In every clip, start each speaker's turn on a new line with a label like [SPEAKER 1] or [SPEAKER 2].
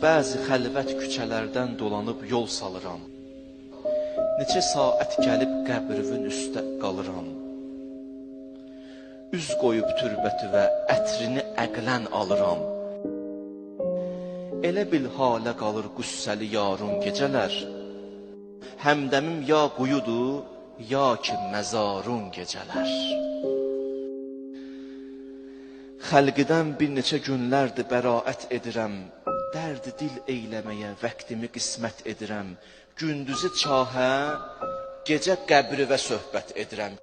[SPEAKER 1] Bəzi xəlvət küçələrdən dolanıb yol salıram. Neçə saat gəlib qəbrivin üstə qalıram. Üz qoyub türbətüvə ətrini əqlən alıram. Elə bil halə qalır qüssəli yarın gecələr. Həmdəmim ya quyudur, ya ki məzarun gecələr. Xəlqidən bir neçə günlərdir bəraət edirəm. Dərdi dil eyləməyə vaxtimi qismət edirəm. Gündüzü çahə, gecə qəbrivə söhbət edirəm.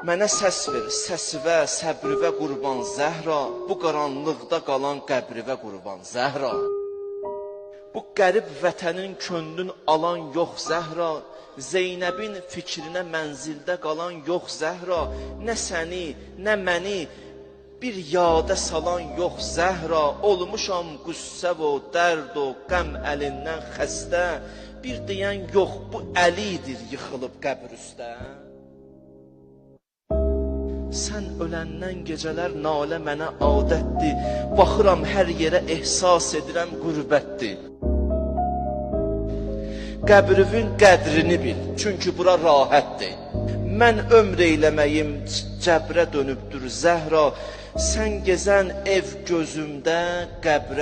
[SPEAKER 1] Mənə səs ver, səsivə, səbrivə qurban Zəhra. Bu qaranlıqda qalan qəbrivə qurban Zəhra. Bu qərib vətənin könlün alan yox Zəhra. Zeynəbin fikrinə mənzildə qalan yox Zəhra. Nə səni, nə məni bir yada salan yox Zəhra. Olmuşam qüssə və dərd o qəm əlindən xəstə. Bir deyən yox, bu Əlidir yıxılıb qəbr üstə. Sən öləndən gecələr nalə mənə adətdir. Baxıram hər yerə ehsas edirəm qürbətdir. Qəbrivin qədrini bil, çünki bura rahətdir. Mən ömr eyləməyim cəbrə dönübdür Zəhra. Sən gezən ev gözümdə qəbrə